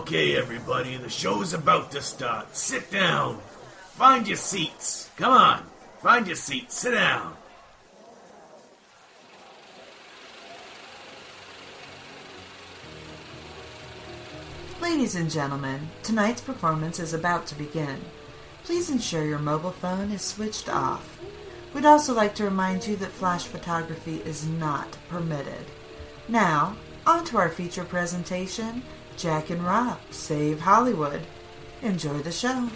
Okay, everybody, the show's about to start. Sit down. Find your seats. Come on. Find your seats. Sit down. Ladies and gentlemen, tonight's performance is about to begin. Please ensure your mobile phone is switched off. We'd also like to remind you that flash photography is not permitted. Now, on to our feature presentation, Jack and Rob Save Hollywood. Enjoy the show.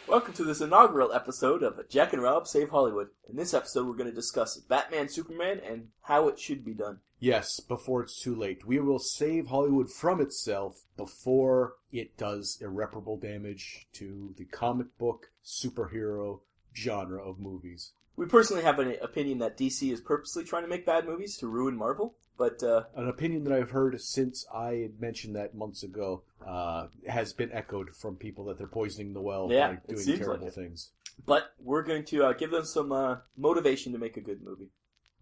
Welcome to this inaugural episode of Jack and Rob Save Hollywood. In this episode, we're going to discuss Batman Superman and how it should be done. Yes, before it's too late. We will save Hollywood from itself before it does irreparable damage to the comic book superhero genre of movies. We personally have an opinion that DC is purposely trying to make bad movies to ruin Marvel, but... An opinion that I've heard since I had mentioned that months ago has been echoed from people that they're poisoning the well by doing terrible things. But we're going to give them some motivation to make a good movie.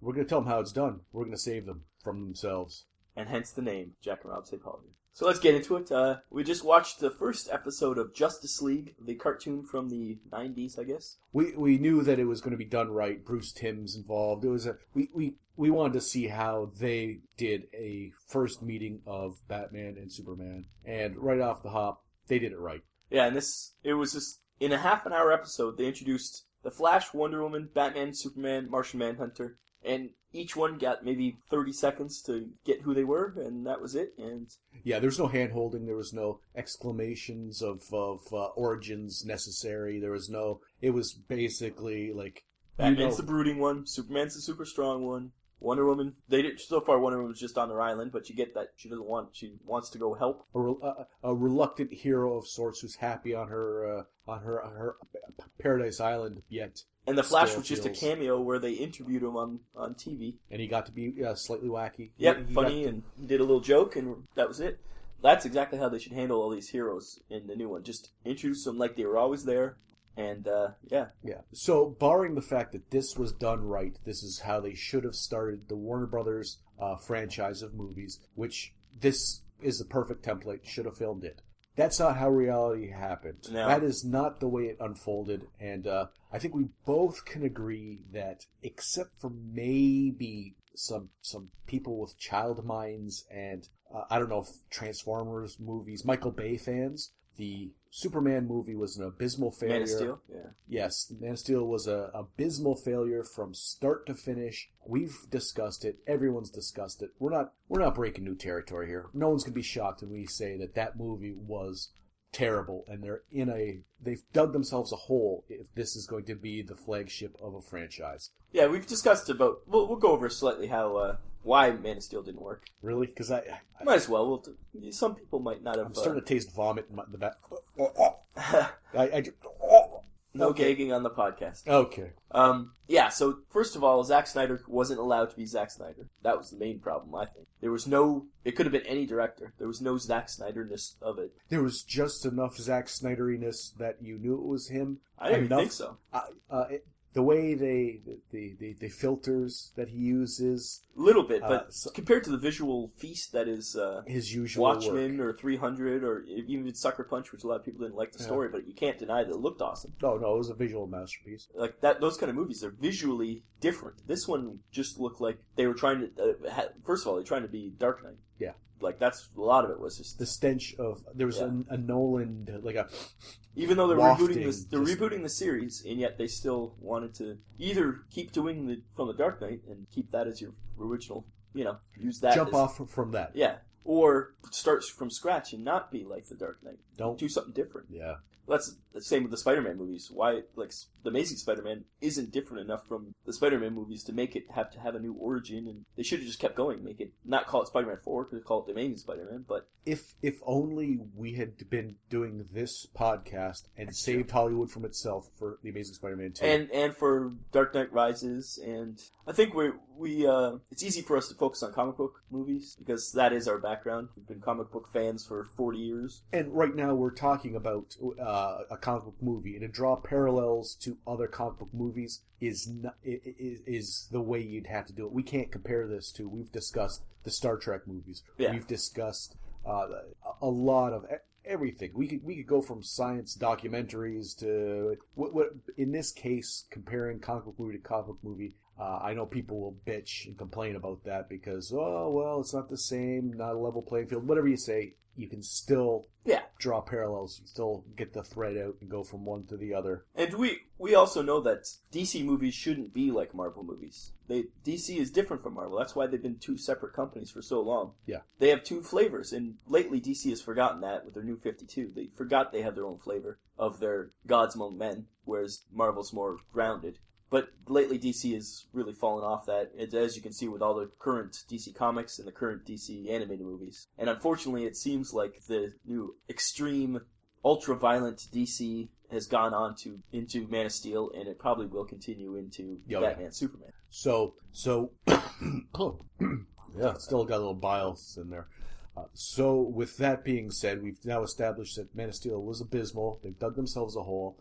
We're going to tell them how it's done. We're going to save them from themselves. And hence the name, Jack and Rob Save Hollywood. So let's get into it. We just watched the first episode of Justice League, the cartoon from the 90s, I guess. We knew that it was going to be done right. Bruce Timm's involved. It was we wanted to see how they did a first meeting of Batman and Superman. And right off the hop, they did it right. Yeah, and it was just, in a half-an-hour episode, they introduced the Flash, Wonder Woman, Batman, Superman, Martian Manhunter, and each one got maybe 30 seconds to get who they were, and that was it. And yeah, there was no hand-holding. There was no exclamations of origins necessary. There was no... It was basically like... Batman's the brooding one. Superman's the super strong one. Wonder Woman... So far, Wonder Woman's just on their island, but you get that she wants to go help. A reluctant hero of sorts who's happy on her Paradise Island, yet... And the Flash was just a cameo where they interviewed him on TV. And he got to be slightly wacky. Yep, funny, and did a little joke, and that was it. That's exactly how they should handle all these heroes in the new one. Just introduce them like they were always there, and yeah. Yeah. So, barring the fact that this was done right, this is how they should have started the Warner Brothers franchise of movies, which this is the perfect template, should have filmed it. That's not how reality happened. No. That is not the way it unfolded, and I think we both can agree that, except for maybe some people with child minds and, I don't know, Transformers movies, Michael Bay fans, the Superman movie was an abysmal failure. Man of Steel? Yeah. Yes, Man of Steel was an abysmal failure from start to finish. We've discussed it. Everyone's discussed it. We're not breaking new territory here. No one's going to be shocked when we say that movie was terrible, and they've dug themselves a hole if this is going to be the flagship of a franchise. Yeah, we've discussed we'll go over slightly how why Man of Steel didn't work. Really? Because I might as well. Some people might not have. I'm starting to taste vomit in the back. No gagging on the podcast. Okay. Yeah, so first of all, Zack Snyder wasn't allowed to be Zack Snyder. That was the main problem, I think. It could have been any director. There was no Zack Snyder-ness of it. There was just enough Zack Snyder-ness that you knew it was him. I didn't even think so. The way the filters that he uses... A little bit, but compared to the visual feast that is his usual Watchmen work. Or 300 or even Sucker Punch, which a lot of people didn't like the story, but you can't deny that it looked awesome. No, it was a visual masterpiece. Like those kind of movies, they're visually different. This one just looked like they were trying to... first of all, they're trying to be Dark Knight. Yeah. Like, that's a lot of it was just... The stench of... There was a Nolan, like a... Even though they're rebooting the series, and yet they still wanted to either keep doing from the Dark Knight and keep that as your original, use that Jump off from that. Yeah. Or start from scratch and not be like the Dark Knight. Don't. Do something different. Yeah. That's the same with the Spider-Man movies. Why, like, the Amazing Spider-Man isn't different enough from the Spider-Man movies to make it have to have a new origin, and they should have just kept going. Not call it Spider-Man 4, because call it the Amazing Spider-Man, but... If only we had been doing this podcast and saved Hollywood from itself for the Amazing Spider-Man 2. And for Dark Knight Rises, and I think it's easy for us to focus on comic book movies, because that is our background. We've been comic book fans for 40 years. And right now we're talking about a comic book movie, and to draw parallels to other comic book movies is the way you'd have to do it. We can't compare this to... We've discussed the Star Trek movies. Yeah. We've discussed a lot of everything. We could go from science documentaries to what in this case, comparing comic book movie to comic book movie. I know people will bitch and complain about that because, oh, well, it's not the same, not a level playing field. Whatever you say, you can still draw parallels. You still get the thread out and go from one to the other. And we also know that DC movies shouldn't be like Marvel movies. DC is different from Marvel. That's why they've been two separate companies for so long. Yeah. They have two flavors, and lately DC has forgotten that with their New 52. They forgot they have their own flavor of their Gods Among Men, whereas Marvel's more grounded. But lately, DC has really fallen off that, as you can see with all the current DC comics and the current DC animated movies. And unfortunately, it seems like the new extreme, ultra-violent DC has gone on into Man of Steel, and it probably will continue into Batman, Superman. So, yeah, still got a little bias in there. So, with that being said, we've now established that Man of Steel was abysmal. They've dug themselves a hole.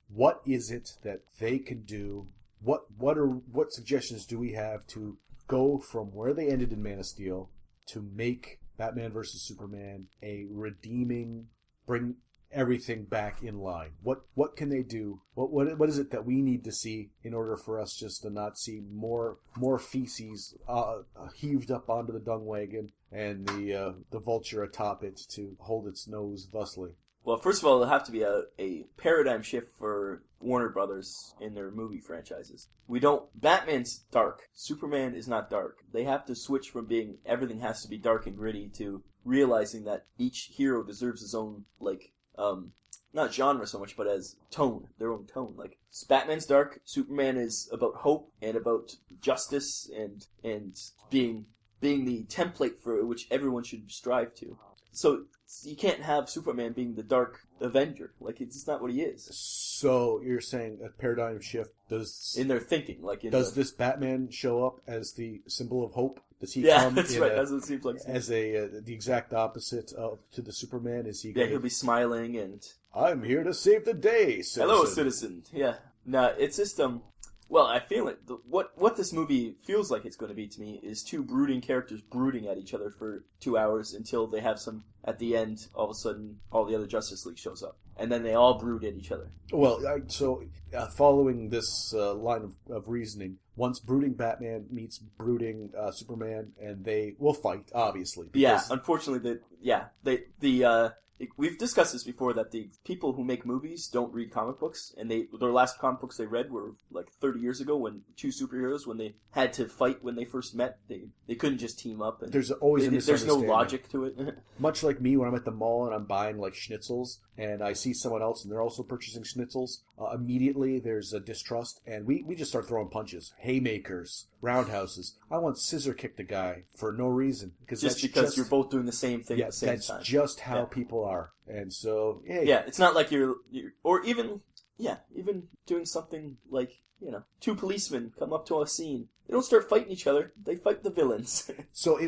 What is it that they can do? What suggestions do we have to go from where they ended in Man of Steel to make Batman vs Superman a redeeming, bring everything back in line? What can they do? What is it that we need to see in order for us just to not see more feces heaved up onto the dung wagon and the vulture atop it to hold its nose thusly? Well, first of all, it'll have to be a paradigm shift for Warner Brothers in their movie franchises. Batman's dark. Superman is not dark. They have to switch from being everything has to be dark and gritty to realizing that each hero deserves his own, not genre so much, but as tone, their own tone. Like, Batman's dark, Superman is about hope and about justice and being the template for which everyone should strive to. So you can't have Superman being the dark Avenger. Like, it's not what he is. So you're saying a paradigm shift in their thinking. Does this Batman show up as the symbol of hope? Does he come that's right. That's what it seems like. As the exact opposite to the Superman? Is he? He'll be smiling and I'm here to save the day, citizen. Hello, citizen. Yeah. No, it's just well, I feel it. What this movie feels like it's going to be to me is two brooding characters brooding at each other for 2 hours until they have some, at the end, all of a sudden, all the other Justice League shows up. And then they all brood at each other. Well, following this line of reasoning, once brooding Batman meets brooding Superman, and they will fight, obviously. Yeah, unfortunately, we've discussed this before, that the people who make movies don't read comic books, and their last comic books they read were like 30 years ago, when two superheroes, when they had to fight when they first met, they couldn't just team up. And there's always there's no logic to it. Much like me when I'm at the mall and I'm buying like schnitzels, and I see someone else and they're also purchasing schnitzels, immediately there's a distrust, and we just start throwing punches, haymakers, roundhouses. I want scissor kick the guy for no reason, because you're both doing the same thing at the same time. That's just how people are, and so hey. Yeah, it's not like you're or even doing something like, two policemen come up to a scene. They don't start fighting each other. They fight the villains. So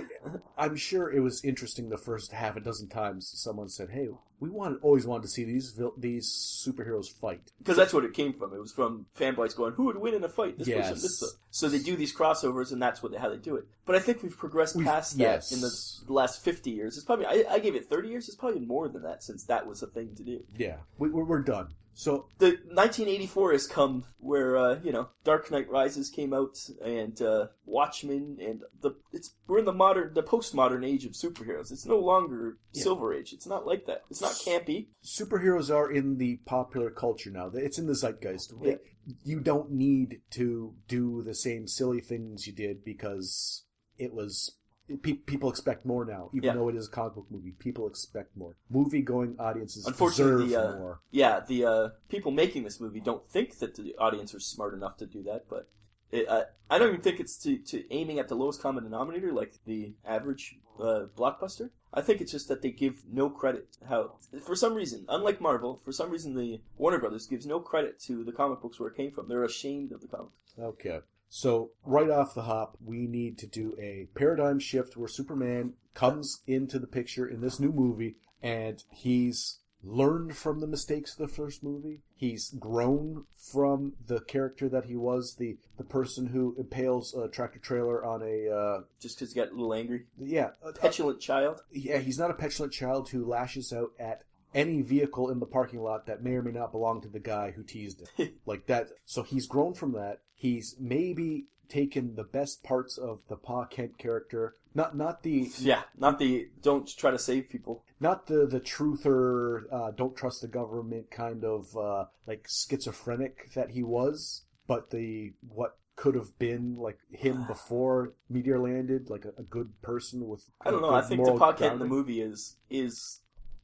I'm sure it was interesting the first half a dozen times someone said, hey, we always wanted to see these superheroes fight. Because that's what it came from. It was from fanboys going, who would win in a fight? This person, this person. So they do these crossovers, and that's how they do it. But I think we've progressed past that in the last 50 years. It's probably, I gave it 30 years. It's probably more than that, since that was a thing to do. Yeah, we're done. So the 1984 has come, where Dark Knight Rises came out, and Watchmen, and we're in the postmodern age of superheroes. It's no longer Silver Age. It's not like that. It's not campy. Superheroes are in the popular culture now. It's in the zeitgeist. Yeah. You don't need to do the same silly things you did, because it was. People expect more now, even though it is a comic book movie. People expect more. Movie-going audiences deserve more. Yeah, the people making this movie don't think that the audience are smart enough to do that, but I don't even think it's to aiming at the lowest common denominator like the average blockbuster. I think it's just that they give no credit. For some reason, unlike Marvel, for some reason the Warner Brothers gives no credit to the comic books where it came from. They're ashamed of the comics. Okay. So, right off the hop, we need to do a paradigm shift where Superman comes into the picture in this new movie, and he's learned from the mistakes of the first movie. He's grown from the character that he was, the person who impales a tractor trailer on a... Just because he got a little angry? Yeah. Petulant child? Yeah, he's not a petulant child who lashes out at any vehicle in the parking lot that may or may not belong to the guy who teased him. Like that. So he's grown from that. He's maybe taken the best parts of the Pa Kent character. Not the don't try to save people. Not the truther, don't trust the government kind of like schizophrenic that he was, but the what could have been like him before Meteor landed, like a good person with. I don't know. I think the Pa Kent in the movie is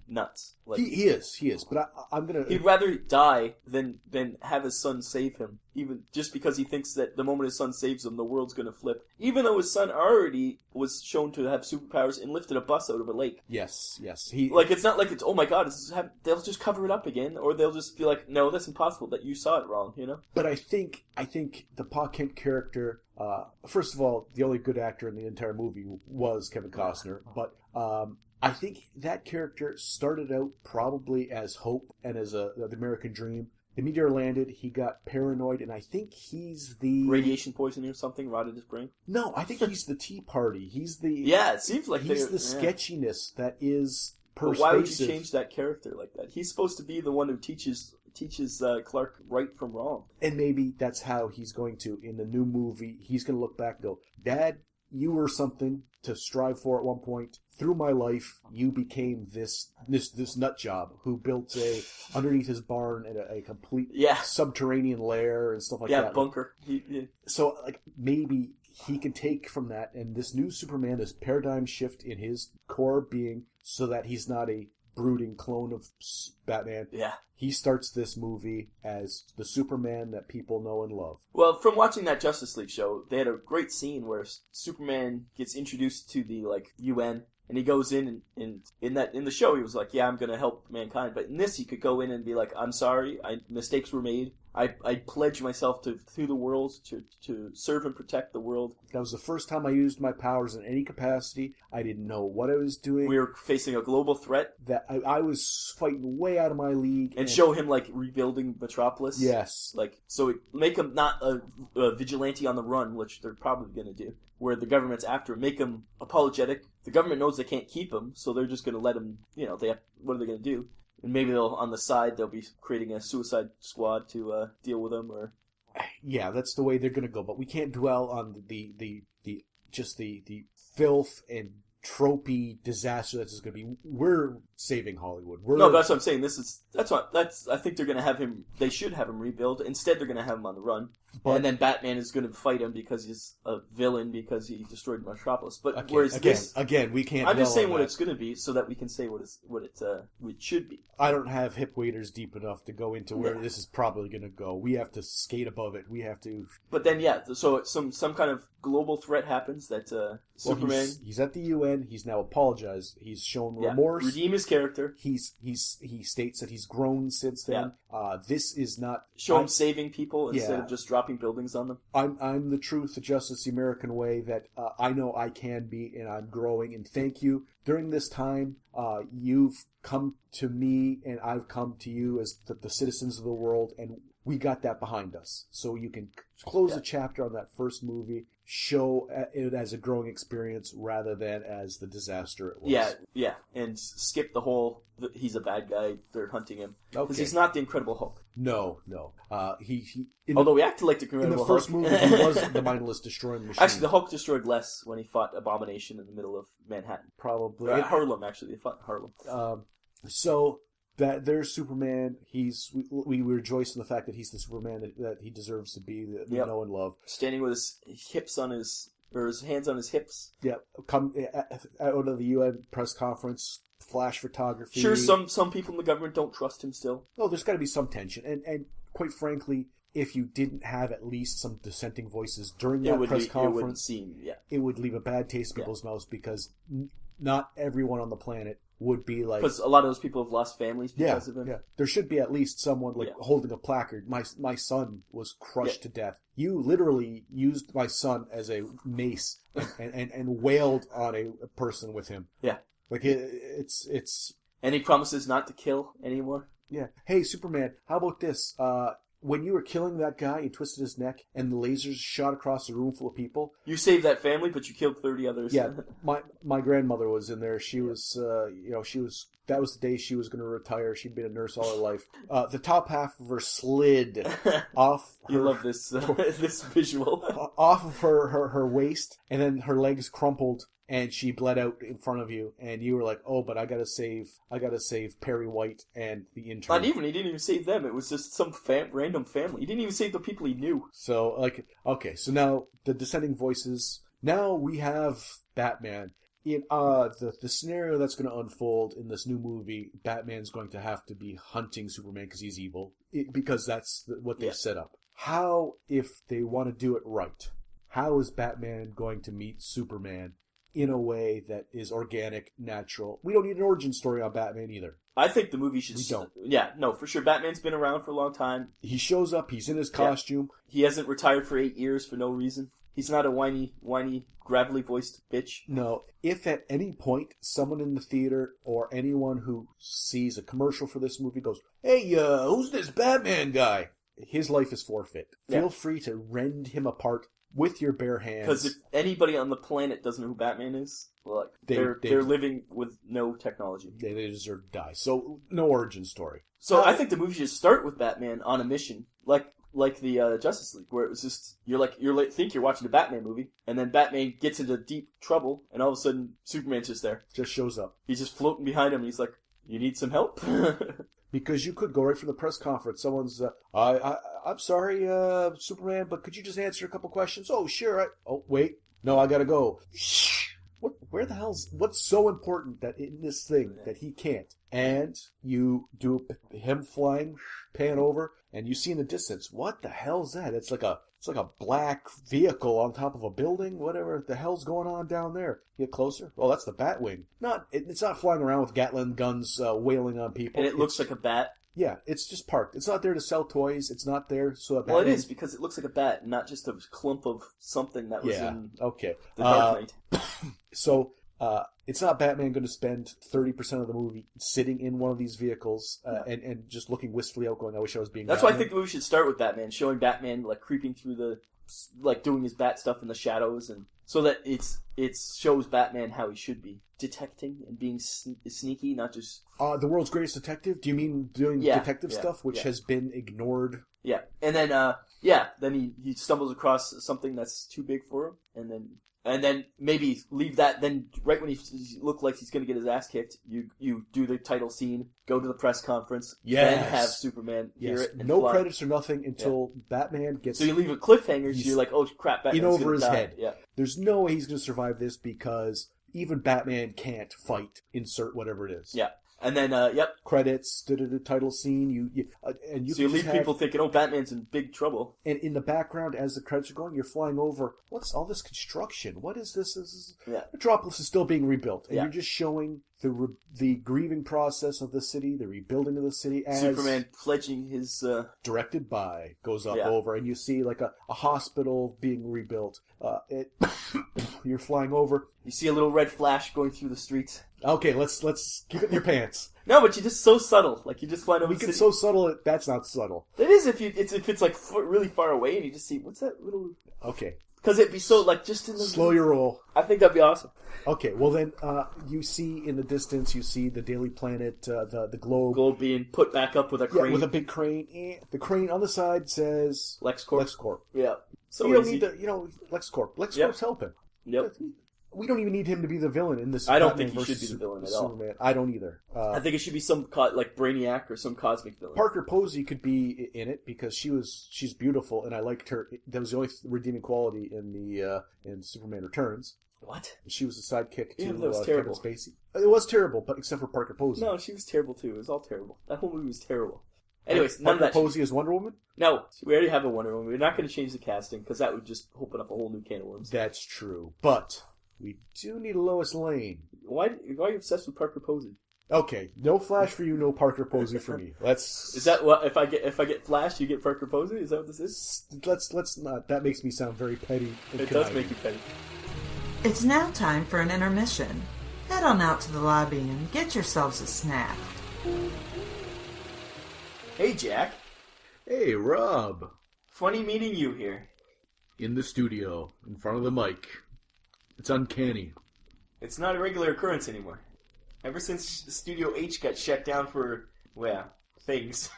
nuts. Like, he is. But I'm gonna. He'd rather die than have his son save him. Even just because he thinks that the moment his son saves him, the world's gonna flip. Even though his son already was shown to have superpowers and lifted a bus out of a lake. Yes. It's not like it's, oh my god, they'll just cover it up again, or they'll just be like, no, that's impossible. That you saw it wrong, you know. But I think the Pa Kent character. First of all, the only good actor in the entire movie was Kevin Costner, but. I think that character started out probably as Hope and as the American Dream. The meteor landed, he got paranoid, and I think he's the... Radiation poisoning or something rotted his brain? No, I think he's the Tea Party. He's the... Yeah, it seems like he's the sketchiness that is persuasive. But why would you change that character like that? He's supposed to be the one who teaches Clark right from wrong. And maybe that's how he's going to, in the new movie, he's going to look back and go, Dad, you were something to strive for at one point. Through my life, you became this nut job who built underneath his barn a complete subterranean lair and stuff like that. Yeah, bunker. So like maybe he can take from that, and this new Superman, this paradigm shift in his core being, so that he's not a brooding clone of Batman. Yeah. He starts this movie as the Superman that people know and love. Well, from watching that Justice League show, they had a great scene where Superman gets introduced to the UN, and he goes in and in the show he was like, yeah, I'm going to help mankind. But in this, he could go in and be like, I'm sorry, mistakes were made. I pledge myself through the world to serve and protect the world. That was the first time I used my powers in any capacity. I didn't know what I was doing. We were facing a global threat. That I was fighting way out of my league. And show him, like, rebuilding Metropolis. Yes. Like, so make him not a vigilante on the run, which they're probably going to do, where the government's after him. Make him apologetic. The government knows they can't keep him, so they're just going to let him, what are they going to do? And maybe on the side they'll be creating a Suicide Squad to deal with him, or yeah, that's the way they're going to go. But we can't dwell on the filth and tropey disaster that's going to be. We're saving Hollywood. No, that's what I'm saying. I think they're going to have him. They should have him rebuild. Instead, they're going to have him on the run, and then Batman is going to fight him because he's a villain because he destroyed Metropolis. But we can't. I'm just saying what it's going to be so that we can say what it should be. I don't have hip waders deep enough to go into where this is probably going to go. We have to skate above it. We have to. But then, so some kind of global threat happens that Superman. He's at the UN. He's now apologized. He's shown remorse. Redeem his character. He states that he's grown since then. Yeah. This is not show him saving people instead of just dropping buildings on them. I'm the truth, the justice, the American way that I know I can be, and I'm growing. And thank you. During this time, you've come to me, and I've come to you as the citizens of the world, and we got that behind us. So you can close a chapter on that first movie, show it as a growing experience rather than as the disaster it was. Yeah, and skip the whole, he's a bad guy, they're hunting him. Because he's not the Incredible Hulk. No. Although he acted like the Incredible Hulk. In the first movie, he was the mindless destroying machine. Actually, the Hulk destroyed less when he fought Abomination in the middle of Manhattan. Probably. Harlem, actually. They fought in Harlem. So... that there's Superman. We rejoice in the fact that he's the Superman that he deserves to be, that we know and love. Standing with his hands on his hips. Yeah, come out of the UN press conference, flash photography. Sure, some people in the government don't trust him still. Oh, there's got to be some tension, and quite frankly, if you didn't have at least some dissenting voices during that press conference, it would leave a bad taste in people's mouths because not everyone on the planet would be like... Because a lot of those people have lost families because of him. Yeah. There should be at least someone holding a placard. My son was crushed to death. You literally used my son as a mace and wailed on a person with him. Yeah. Like it's And he promises not to kill anymore. Yeah. Hey, Superman, how about this? When you were killing that guy, you twisted his neck, and the lasers shot across a room full of people. You saved that family, but you killed 30 others. Yeah, my grandmother was in there. She was, that was the day she was going to retire. She'd been a nurse all her life. The top half of her slid off. You love this this visual. Off of her waist, and then her legs crumpled, and she bled out in front of you, and you were like, "Oh, but I gotta save Perry White and the intern." He didn't even save them. It was just some random family. He didn't even save the people he knew. So, okay, so now the dissenting voices. Now we have Batman. In the scenario that's going to unfold in this new movie, Batman's going to have to be hunting Superman because he's evil, because that's what they've set up. How, if they want to do it right, how is Batman going to meet Superman in a way that is organic, natural? We don't need an origin story on Batman either. I think the movie should... We don't. Yeah, no, for sure. Batman's been around for a long time. He shows up, he's in his costume. He hasn't retired for 8 years for no reason. He's not a whiny, gravelly-voiced bitch. No. If at any point someone in the theater or anyone who sees a commercial for this movie goes, "Hey, who's this Batman guy?" His life is forfeit. Yeah. Feel free to rend him apart with your bare hands. Because if anybody on the planet doesn't know who Batman is, well, they're living with no technology. They deserve to die. So, no origin story. So I think the movie should start with Batman on a mission, like the Justice League, where it was just think you're watching a Batman movie, and then Batman gets into deep trouble, and all of a sudden Superman's just there. Just shows up. He's just floating behind him, and he's like, "You need some help?" Because you could go right from the press conference. Someone's, I'm sorry, Superman, but could you just answer a couple questions? Oh, sure. Oh, wait. No, I gotta go. What's so important that in this thing that he can't? And you do him flying, pan over, and you see in the distance, what the hell's that? It's like a black vehicle on top of a building, whatever the hell's going on down there. Get closer. Oh, that's the Batwing. It's not flying around with Gatling guns wailing on people. And it looks like a bat. Yeah, it's just parked. It's not there to sell toys. It's not there so that Well, it is, because it looks like a bat, not just a clump of something that was in okay. the Dark Knight. So, it's not Batman going to spend 30% of the movie sitting in one of these vehicles and just looking wistfully out going, I wish I was being That's Batman. why I think the movie should start with Batman, showing Batman, creeping through doing his bat stuff in the shadows, and so that it shows Batman how he should be. Detecting and being sneaky, not just... the world's greatest detective? Do you mean doing detective stuff, which has been ignored? Yeah. And then, then he stumbles across something that's too big for him, and then maybe leave that, then right when he looks like he's going to get his ass kicked, you do the title scene, go to the press conference, then have Superman hear it and no fly. credits or nothing until Batman gets... So you leave a cliffhanger, so you're like, oh crap, Batman's in over gonna his die. head. Yeah. There's no way he's going to survive this because even Batman can't fight, insert whatever it is. Yeah. And then, Credits, title scene, so you leave people thinking, oh, Batman's in big trouble. And in the background, as the credits are going, you're flying over, what's all this construction? What is this? Metropolis is still being rebuilt. And you're just showing the grieving process of the city, the rebuilding of the city as... Superman pledging his... Directed by, goes up over, and you see like a hospital being rebuilt. You're flying over. You see a little red flash going through the streets. Okay, let's keep it in your pants. No, but you're just so subtle. You just flying over We the can city. so subtle that's not subtle. It is if it's really far away and you just see, what's that little... Okay. Because it'd be so, just in the... Slow your roll. I think that'd be awesome. Okay, well then, you see in the distance, you see the Daily Planet, the globe. Globe being put back up with a crane. Yeah, with a big crane. The crane on the side says... LexCorp. Yeah. So you don't easy. need LexCorp. LexCorp's helping. Yep. We don't even need him to be the villain in this. I don't Batman think he should versus be the villain at Superman. all. I don't either. I think it should be some Brainiac or some cosmic villain. Parker Posey could be in it because she's beautiful and I liked her. That was the only redeeming quality in Superman Returns. What? She was the sidekick to that was Kevin terrible. Spacey. It was terrible, but except for Parker Posey. No, she was terrible too. It was all terrible. That whole movie was terrible. Anyways, none of Parker that. Posey as Wonder Woman? No, we already have a Wonder Woman. We're not going to change the casting because that would just open up a whole new can of worms. That's true, but we do need a Lois Lane. Why are you obsessed with Parker Posey? Okay, no Flash for you, no Parker Posey for me. Is that what if I get Flash, you get Parker Posey? Is that what this is? Let's not. That makes me sound very petty. It does make you petty. It's now time for an intermission. Head on out to the lobby and get yourselves a snack. Hey, Jack. Hey, Rob. Funny meeting you here. In the studio, in front of the mic. It's uncanny. It's not a regular occurrence anymore. Ever since Studio H got shut down for, well, things.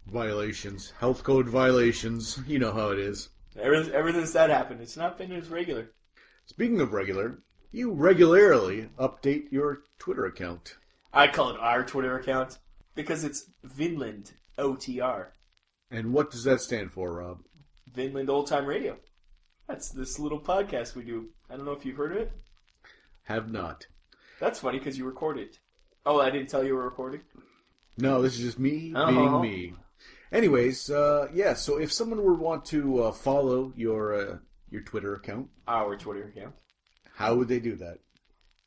Violations. Health code violations. You know how it is. Ever since that happened, it's not been as regular. Speaking of regular, you regularly update your Twitter account. I call it our Twitter account because it's Vinland OTR. And what does that stand for, Rob? Vinland Old Time Radio. That's this little podcast we do. I don't know if you've heard of it. Have not. That's funny because you recorded it. Oh, I didn't tell you were recording? No, this is just me being me. Anyways, yeah, so if someone would want to follow your Twitter account. Our Twitter account. How would they do that?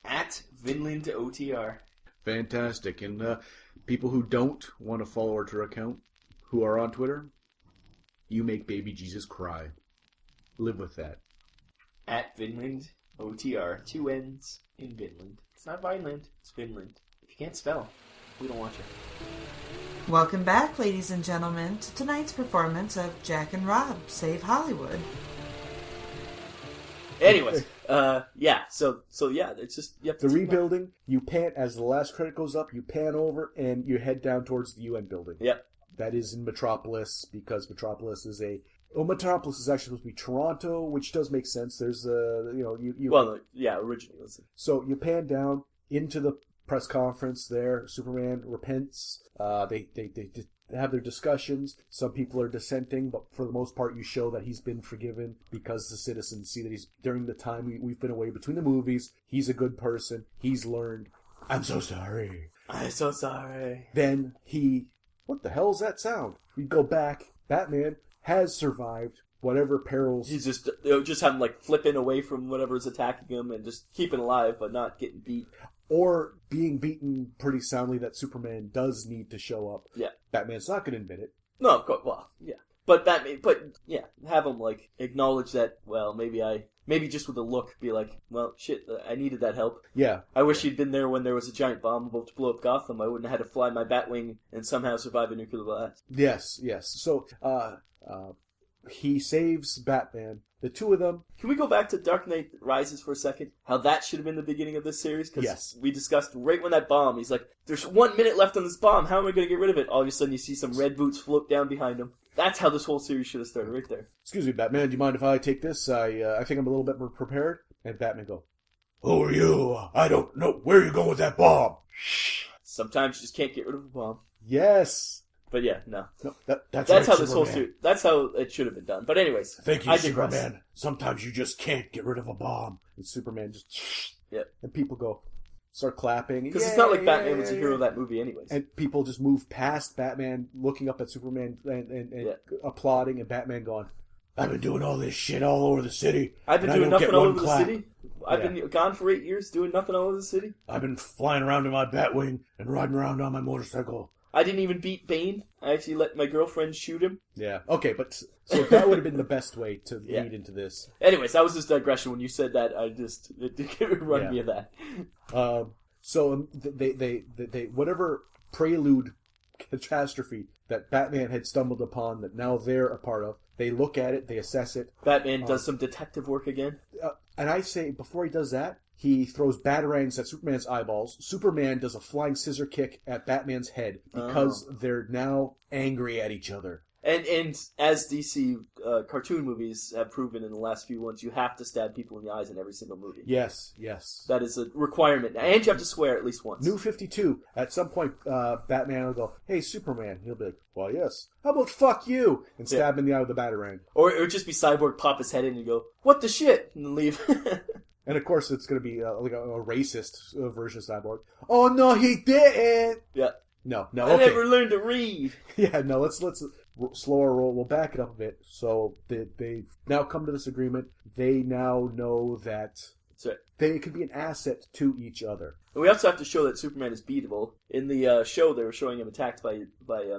At Vinland OTR. Fantastic. And people who don't want to follow our Twitter account, who are on Twitter, you make baby Jesus cry. Live with that. At Vinland OTR. 2 N's in Vinland. It's not Vineland, it's Vinland. If you can't spell, we don't want you. Welcome back, ladies and gentlemen, to tonight's performance of Jack and Rob Save Hollywood. Anyways, yeah, so yeah, it's just you have to the rebuilding. You pan as the last credit goes up. You pan over and you head down towards the UN building. Yep. That is in Metropolis because Metropolis is Metropolis is actually supposed to be Toronto, which does make sense. There's Well, yeah, originally. So you pan down into the press conference there. Superman repents. They have their discussions. Some people are dissenting, but for the most part, you show that he's been forgiven because the citizens see that he's, during the time we've been away between the movies, he's a good person. He's learned. I'm so sorry. I'm so sorry. Then what the hell's that sound? We go back. Batman has survived whatever perils. He's just having like flipping away from whatever's attacking him and just keeping alive but not getting beat. Or being beaten pretty soundly that Superman does need to show up. Yeah. Batman's not going to admit it. No, of course. Well, yeah. But yeah, have him like acknowledge that, well, maybe just with a look be like, well, shit, I needed that help. Yeah. I wish he'd been there when there was a giant bomb about to blow up Gotham. I wouldn't have had to fly my Batwing and somehow survive a nuclear blast. Yes. So, he saves Batman. The two of them. Can we go back to Dark Knight Rises for a second? How that should have been the beginning of this series? Because yes. We discussed right when that bomb, he's like, there's 1 minute left on this bomb. How am I going to get rid of it? All of a sudden you see some red boots float down behind him. That's how this whole series should have started right there. Excuse me, Batman. Do you mind if I take this? I think I'm a little bit more prepared. And Batman go, who are you? I don't know. Where are you going with that bomb? Sometimes you just can't get rid of a bomb. Yes. But yeah, no. That's right, how this whole series. That's how it should have been done. But anyways, thank you, Superman. Sometimes you just can't get rid of a bomb. And Superman just. Yep. And people start clapping. Because it's not like Batman was a hero of that movie, anyways. And people just move past Batman, looking up at Superman and applauding, and Batman going, "I've been doing all this shit all over the city. I've been doing nothing all over the city. I've been gone for 8 years doing nothing all over the city. I've been flying around in my Batwing and riding around on my motorcycle. I didn't even beat Bane. I actually let my girlfriend shoot him. Yeah. Okay, but so that would have been the best way to lead into this. Anyways, that was just digression. When you said that, it reminded me of that. So they whatever prelude catastrophe that Batman had stumbled upon that now they're a part of, they look at it, they assess it. Batman does some detective work again. And I say, before he does that, he throws batarangs at Superman's eyeballs. Superman does a flying scissor kick at Batman's head because they're now angry at each other. And as DC cartoon movies have proven in the last few ones, you have to stab people in the eyes in every single movie. Yes. That is a requirement. And you have to swear at least once. New 52, at some point, Batman will go, "Hey, Superman." He'll be like, "Well, yes. How about fuck you?" And stab him in the eye with a batarang. Or it would just be Cyborg pop his head in and go, "What the shit?" and leave. And of course, it's going to be like a racist version of Cyborg. "Oh, no, he didn't." Yeah. No. I Okay. never learned to read. Yeah, no. Let's slower roll. We'll back it up a bit. So they've now come to this agreement. They now know that they could be an asset to each other. And we also have to show that Superman is beatable. In the show, they were showing him attacked by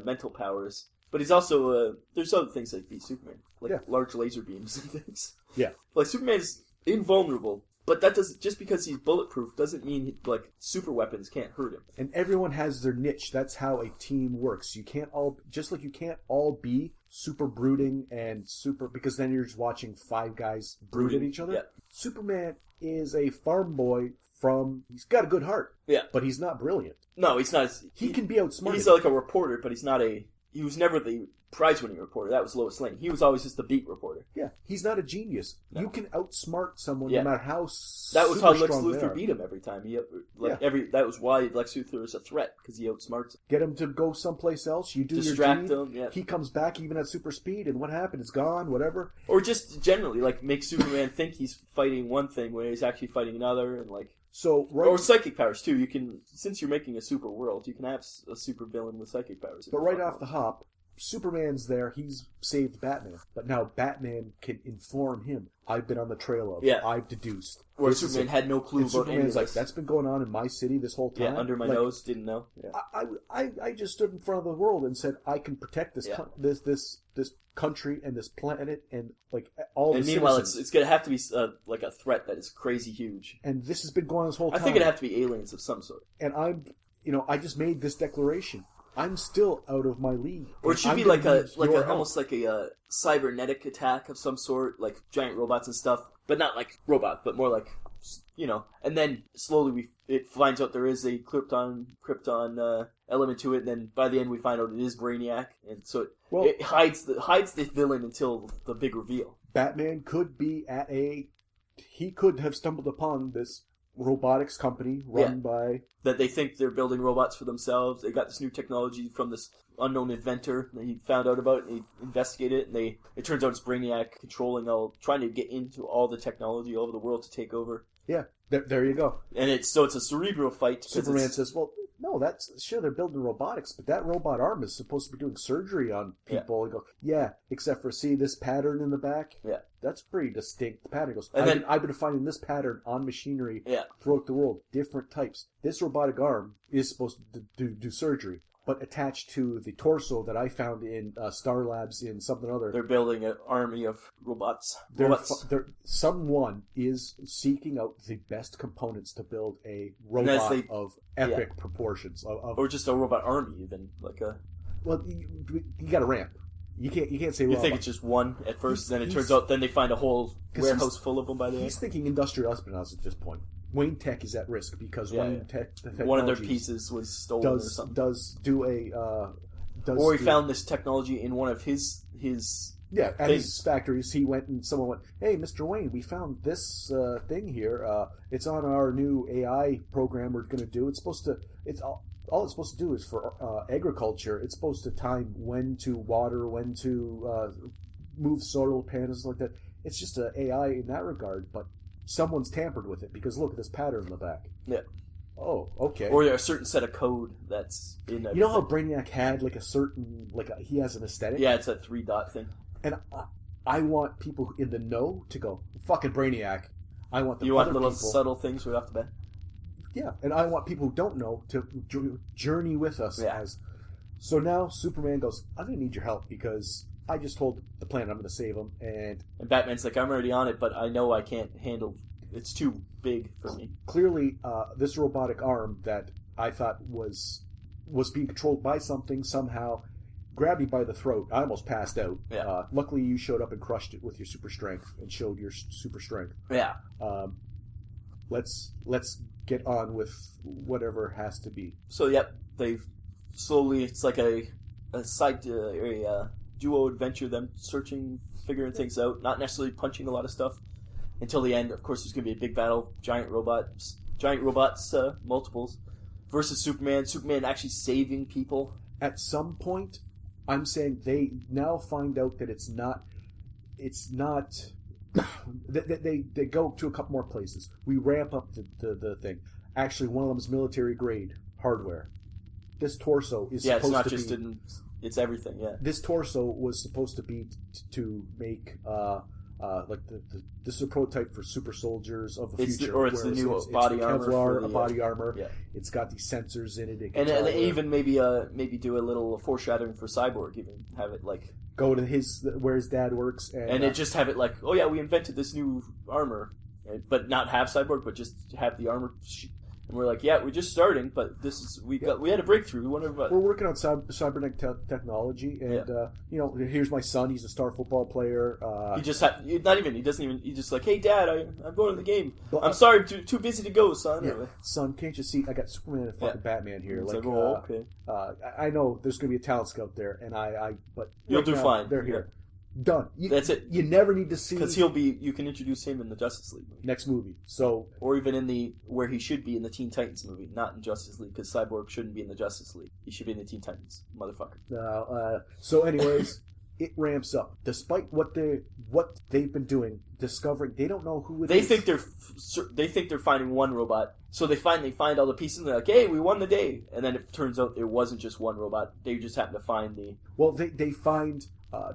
mental powers. But he's also there's other things that beat Superman, like large laser beams and things. Yeah. Like Superman's invulnerable But that doesn't, just because he's bulletproof doesn't mean like super weapons can't hurt him. And everyone has their niche. That's how a team works. You can't all, just like you can't all be super brooding and super, because then you're just watching five guys brood at each other. Yeah. Superman is a farm boy he's got a good heart. Yeah. But he's not brilliant. No, he's not. He can be outsmarted. He's like a reporter, but he was never the prize-winning reporter. That was Lois Lane. He was always just the beat reporter. Yeah, he's not a genius. No. You can outsmart someone Yeah. no matter how That was how super Lex strong they Luthor are. beat him every time. That was why Lex Luthor is a threat, because he outsmarts him. Get him to go someplace else. You do Distract your deed. him, yeah. He comes back even at super speed, and what happened? It's gone. Whatever. Or just generally, like, make Superman think he's fighting one thing when he's actually fighting another, and like... So Or psychic powers, too. You can, since you're making a super world, you can have a super villain with psychic powers. But right off the hop, Superman's there. He's saved Batman, but now Batman can inform him. I've been on the trail of. Yeah. I've deduced. Where This is Superman it. had no clue And about any of Superman's like, this. that's been going on in my city this whole time. Yeah, under my Like, nose, didn't know. Yeah. I just stood in front of the world and said I can protect this Yeah. this country and this planet and like all And the meanwhile, citizens. it's going to have to be like a threat that is crazy huge. And this has been going on this whole I time. think it'd have to be aliens of some sort. And I just made this declaration. I'm still out of my league. Or it And should I'm be gonna like a need your help. almost like a cybernetic attack of some sort, like giant robots and stuff, but not like robots, but more like, you know. And then slowly it finds out there is a Krypton element to it. And then by the end we find out it is Brainiac, and so it hides the villain until the big reveal. Batman could be he could have stumbled upon this robotics company run by That they think they're building robots for themselves. They got this new technology from this unknown inventor that he found out about, and he investigated it, and it turns out it's Brainiac trying to get into all the technology all over the world to take over. Yeah, there you go. And it's a cerebral fight. Superman says, well, no, that's sure they're building robotics, but that robot arm is supposed to be doing surgery on people. Yeah. And go, yeah, except for see this pattern in the back? Yeah. That's pretty distinct pattern. He goes, And I've been finding this pattern on machinery Yeah. throughout the world, different types. This robotic arm is supposed to do surgery, but attached to the torso that I found in Star Labs in something other. They're building an army of robots. Someone is seeking out the best components to build a And as robot of epic proportions. Or just a robot army, even. Well, you got a ramp. You can't say You robot. think it's just one at first, then it turns out, then they find a whole 'Cause warehouse full of them by the end. He's thinking industrial espionage at this point. Wayne Tech is at risk because Wayne Tech, the One of their technology pieces was stolen or something. Or he found this technology in one of his at things. his factories. Someone went, "Hey, Mr. Wayne, we found this thing here. It's on our new AI program we're going to do. It's supposed to. It's all it's supposed to do is for agriculture. It's supposed to time when to water, when to move soil panels like that. It's just an AI in that regard, but someone's tampered with it because look at this pattern in the back. Yeah. Oh, okay. Or a certain set of code that's in You know how Brainiac had like a certain he has an aesthetic. Yeah, it's that 3-dot thing. And I want people in the know to go fucking Brainiac. I want the You want other little people, subtle things right off the bat. yeah, and I want people who don't know to journey with us. Yeah. So now Superman goes, I'm going to need your help because I just told the planet I'm going to save him, and And Batman's like, I'm already on it, but I know I can't handle. It's too big for me. clearly this robotic arm that I thought was being controlled by something somehow grabbed me by the throat. I almost passed out. Yeah. Luckily, you showed up and crushed it with your super strength and showed your super strength. Yeah. Let's get on with whatever has to be. So yep, they've slowly. It's like a duo adventure. Them searching, figuring things out, not necessarily punching a lot of stuff until the end. Of course, there's going to be a big battle. Giant robots, multiples versus Superman. Superman actually saving people. At some point, I'm saying they now find out that it's not. They go to a couple more places. We ramp up the thing. Actually, one of them is military grade hardware. This torso is Yeah, it's supposed not to just be. it's everything. Yeah. This torso was supposed to be to make this is a prototype for super soldiers of the future. It's the whereas new it's body the armor. Kevlar, for the, body armor. Yeah. It's got these sensors in it. And they even maybe do a little foreshadowing for Cyborg. Even have it like go to where his dad works, and it just have it like, oh yeah, we invented this new armor but not have Cyborg, but just have the armor. And we're like, yeah, we're just starting, but we had a breakthrough. We're working on cybernetic technology, and here's my son. He's a star football player. He just he's just like, hey, Dad, I'm going to the game. I'm sorry, too busy to go, son. Yeah. Son, can't you see? I got Superman and fucking Batman here. Okay. I know there's going to be a talent scout there, and but you'll do fine. They're here. Done. That's it. You never need to see, because you can introduce him in the Justice League movie. Next movie. So, or even in where he should be in the Teen Titans movie, not in Justice League, because Cyborg shouldn't be in the Justice League. He should be in the Teen Titans, motherfucker. So, anyways, it ramps up. Despite what they've been doing, discovering, they don't know who it is. They think they're finding one robot. So they finally find all the pieces, and they're like, "Hey, we won the day!" And then it turns out it wasn't just one robot. They just happened to find the. Well, they find.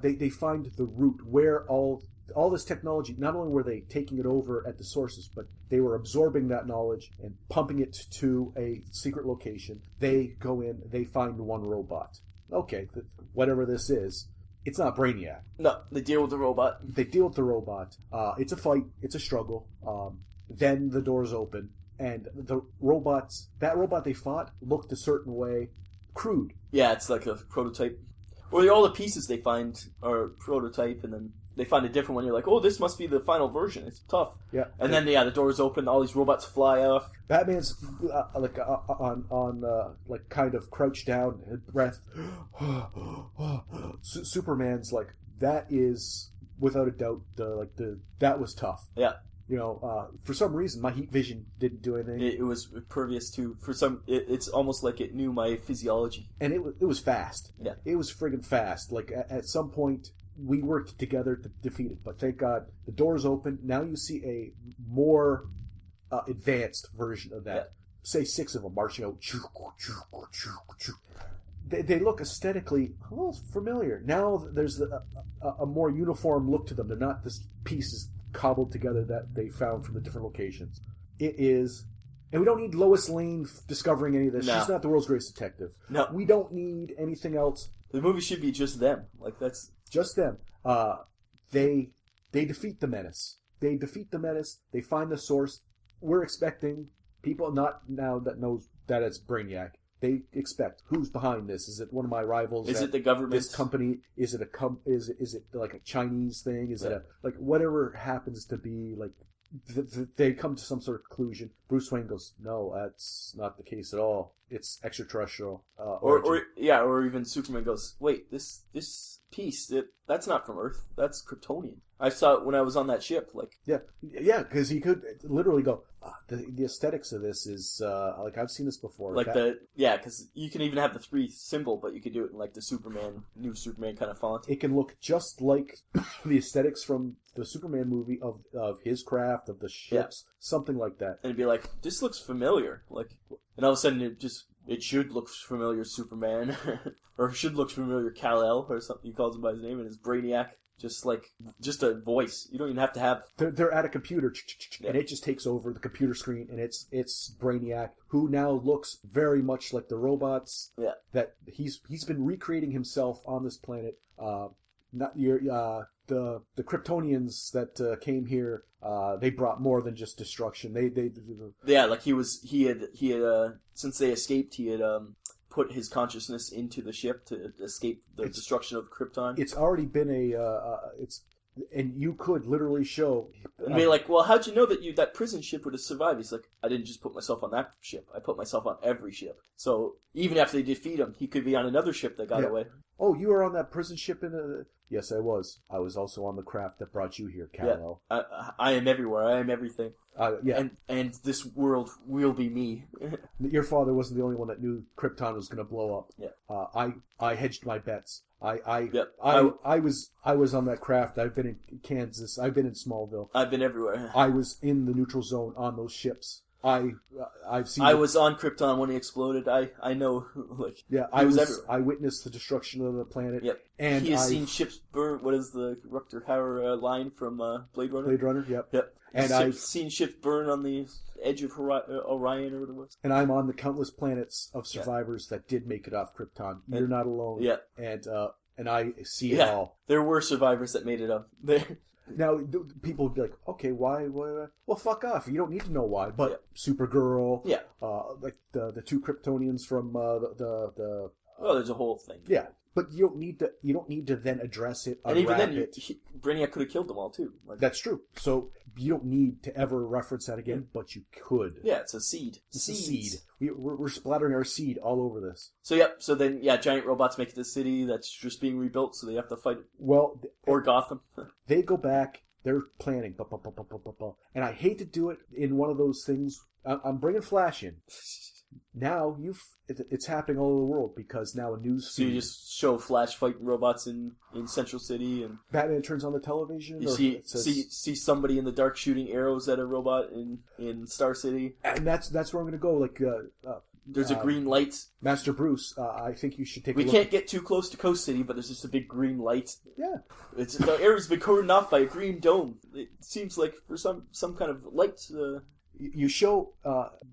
They find the root where all this technology, not only were they taking it over at the sources, but they were absorbing that knowledge and pumping it to a secret location. They go in, they find one robot. Okay, whatever this is, it's not Brainiac. No, they deal with the robot. It's a fight, it's a struggle. Then the doors open, and that robot they fought looked a certain way, crude. Yeah, it's like a prototype. Well, all the pieces they find are prototype, and then they find a different one. You're like, oh, this must be the final version. It's tough. Yeah. And then, the doors open, all these robots fly off. Batman's kind of crouched down, breath. Superman's like, that is without a doubt that was tough. Yeah. For some reason, my heat vision didn't do anything. It was impervious to. It's almost like it knew my physiology. And it was fast. Yeah. It was friggin' fast. Like, at some point, we worked together to defeat it. But thank God, the doors open. Now you see a more advanced version of that. Yeah. Say 6 of them marching out. They look aesthetically a little familiar. Now there's a more uniform look to them. They're not this pieces cobbled together that they found from the different locations. It is, and we don't need Lois Lane discovering any of this. No. She's not the world's greatest detective. No, we don't need anything else. The movie should be just them. That's just them. They defeat the Menace. They find the source. We're expecting people not now that knows that it's Brainiac. They expect who's behind this. Is it one of my rivals? Is it the government? This company? Is it Is it like a Chinese thing? Is it whatever happens to be like? They come to some sort of conclusion. Bruce Wayne goes, "No, that's not the case at all. It's extraterrestrial." Or even Superman goes, "Wait, this piece that's not from Earth. That's Kryptonian. I saw it when I was on that ship." Because he could literally go. The aesthetics of this is I've seen this before. Because you can even have the 3 symbol, but you could do it in the new Superman kind of font. It can look just like the aesthetics from the Superman movie of his craft, of the ships, something like that. And it'd be like, this looks familiar. And all of a sudden it should look familiar, Superman, or it should look familiar, Kal-El, or something. He calls him by his name, and it's Brainiac. Just a voice. You don't even have to have. They're at a computer, and it just takes over the computer screen, and it's Brainiac, who now looks very much like the robots. Yeah. That he's been recreating himself on this planet. The Kryptonians that came here. They brought more than just destruction. He had since they escaped, he had put his consciousness into the ship to escape the destruction of Krypton. It's already been and you could literally show. And be like, well, how'd you know that prison ship would have survived? He's like, I didn't just put myself on that ship. I put myself on every ship. So even after they defeat him, he could be on another ship that got away. Oh, you were on that prison ship Yes, I was. I was also on the craft that brought you here, Kal-El. Yeah. I am everywhere. I am everything. Yeah. And this world will be me. Your father wasn't the only one that knew Krypton was going to blow up. Yeah. I hedged my bets. I was on that craft. I've been in Kansas. I've been in Smallville. I've been everywhere. I was in the neutral zone on those ships. I've seen. I was on Krypton when he exploded. I know. I was everywhere. I witnessed the destruction of the planet. Yep. And he has seen ships burn. What is the Rutger Hauer line from Blade Runner? Blade Runner. Yep. Yep. And I've seen ships burn on the edge of Orion or what it was. And I'm on the countless planets of survivors that did make it off Krypton. You're not alone. Yeah. and I see it Yeah, all. there were survivors that made it up. Now, people would be like, okay, why? Well, fuck off. You don't need to know why. But Supergirl, Yeah. like the two Kryptonians from the Well, there's a whole thing. yeah. But you don't need to then address it. And even unwrap then, it. Brainiac could have killed them all too. Like, That's true. So you don't need to ever reference that again, but you could. yeah, it's a seed. It's a Seeds. seed. We're splattering our seed all over this. So then, giant robots make it to the city that's just being rebuilt, so they have to fight it. Well, Or Gotham. they go back. They're planning. And I hate to do it in one of those things. I'm bringing Flash in. Now it's happening all over the world because now a news So feed. you just show Flash fighting robots in Central City, and Batman turns on the television. you or see it says, see somebody in the dark shooting arrows at a robot in Star City. and that's where I'm going to go. Like There's a green light. Master Bruce, I think you should take. We a look. can't get too close to Coast City, but there's just a big green light. Yeah, The area's been cordoned off by a green dome. It seems like for some kind of light. you show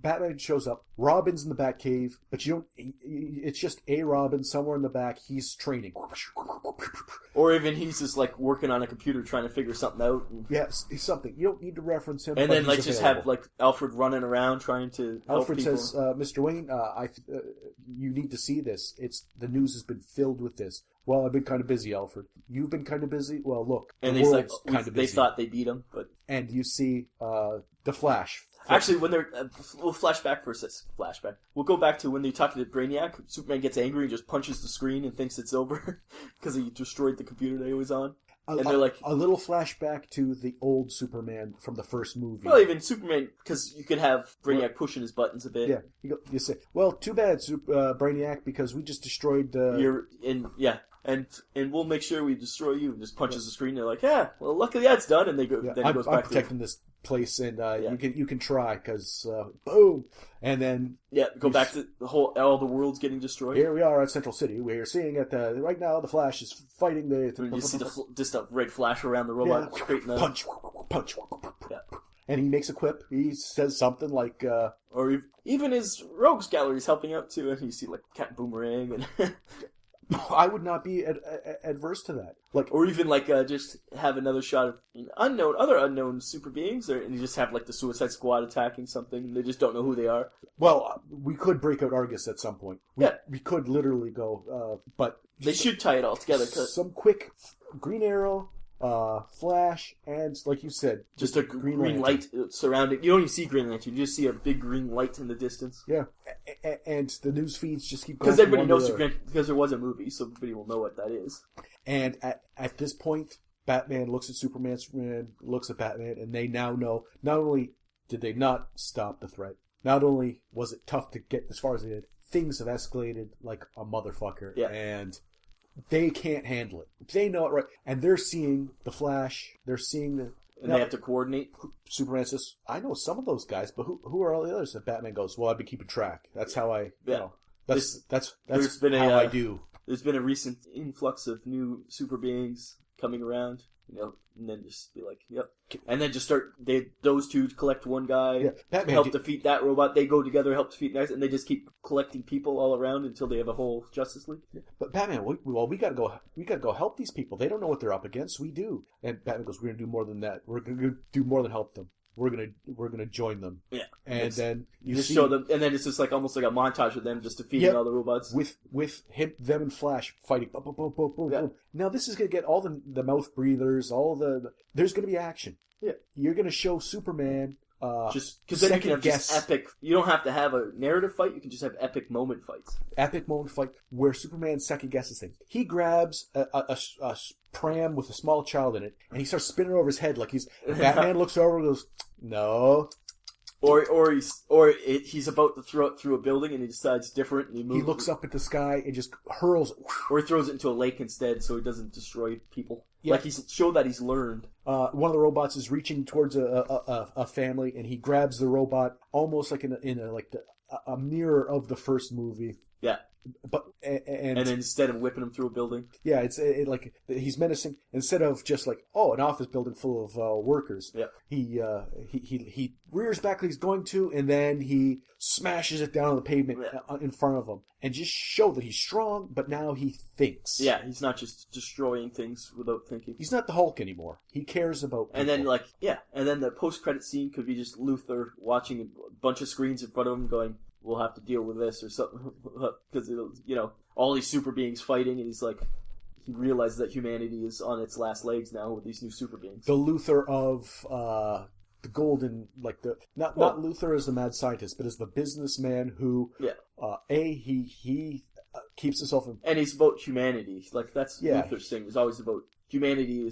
Batman shows up. Robin's in the Batcave, but you don't. It's just a Robin somewhere in the back. He's training. Or even he's just like working on a computer trying to figure something out. Yes, he's something. You don't need to reference him. And but then he's like just available. have like Alfred running around trying to help Alfred people. says, "Mr. Wayne, you need to see this. The news has been filled with this." Well, I've been kind of busy, Alfred. You've been kind of busy. Well, look, and the he's like, world's kind of busy. they thought they beat him, but And you see the Flash. actually, when they're we'll flash back for a flashback. We'll go back to when they're talking to Brainiac. Superman gets angry and just punches the screen and thinks it's over because he destroyed the computer that he was on. And they're like, a little flashback to the old Superman from the first movie. well, even Superman, because you could have Brainiac pushing his buttons a bit. Yeah, you say, well, too bad, Brainiac, because we just destroyed. And we'll make sure we destroy you. And just punches the screen. They're like, yeah, well, luckily that's done. And they go. Yeah, Then he goes I'm back protecting this place, and Yeah. you can try because boom, and then go back to all the world's getting destroyed. here we are at Central City. We're seeing it right now. The Flash is fighting the. And you see just a red flash around the robot, Yeah. creating a punch. Yeah. And he makes a quip. He says something like, or even his rogues gallery is helping out too, and you see like Captain Boomerang, and I would not be adverse to that. Like, or even like just have another shot of other unknown super beings, and you just have like the Suicide Squad attacking something, and they just don't know who they are. well, we could break out Argus at some point. We could literally go, but They should tie it all together. 'Cause some quick Green Arrow, Flash, and like you said, just a green light surrounding. You don't even see Green Lantern. You just see a big green light in the distance. Yeah, and the news feeds just keep going. Because everybody from knows one to the other. because there was a movie, so everybody will know what that is. And at this point, Batman looks at Superman, Superman looks at Batman, and they now know, not only did they not stop the threat, not only was it tough to get as far as they did, things have escalated like a motherfucker. Yeah. And they can't handle it. They know it right. And they're seeing the Flash, they're seeing the... And they have to coordinate. Superman says, I know some of those guys, but who are all the others? And Batman goes, well, I've been keeping track. That's how I, that's there's been how I do. There's been a recent influx of new super beings coming around, and then just be like, yep. And then just those two collect one guy, Yeah, Batman help defeat that robot, they go together, help defeat next, and they just keep collecting people all around until they have a whole Justice League. But Batman, we gotta go help these people. They don't know what they're up against. We do. And Batman goes, we're gonna do more than that. We're gonna do more than help them. We're gonna join them. Yeah. And then you just see show them, and then it's just like almost like a montage of them just defeating all the robots. with them and Flash fighting. Boom, boom, boom, boom, boom, boom. Now this is gonna get all the mouth breathers, there's gonna be action. Yeah. You're gonna show Superman. Just because then you can have guess. just epic. You don't have to have a narrative fight. You can just have epic moment fights. Epic moment fight where Superman second guesses things. He grabs a pram with a small child in it, and he starts spinning over his head like he's. Batman looks over and goes, "No." Or he's about to throw it through a building and he decides different and he moves. He looks up at the sky and just hurls. Or he throws it into a lake instead so he doesn't destroy people. Yeah. Like he's showed that he's learned. One of the robots is reaching towards a family, and he grabs the robot almost like in a mirror of the first movie. Yeah. And then instead of whipping him through a building, yeah, it's like he's menacing instead of just like, oh, an office building full of workers. Yeah. He rears back like he's going to, and then he smashes it down on the pavement in front of him, and just show that he's strong. But now he thinks. Yeah, he's not just destroying things without thinking. He's not the Hulk anymore. He cares about people. And then the post-credit scene could be just Luthor watching a bunch of screens in front of him, going, "We'll have to deal with this" or something, because all these super beings fighting, and he's like, he realizes that humanity is on its last legs now with these new super beings. The Luthor of the golden, like not Luthor as the mad scientist, but as the businessman who, he keeps himself in, and he's about humanity. Like that's Luthor's thing. It's always about humanity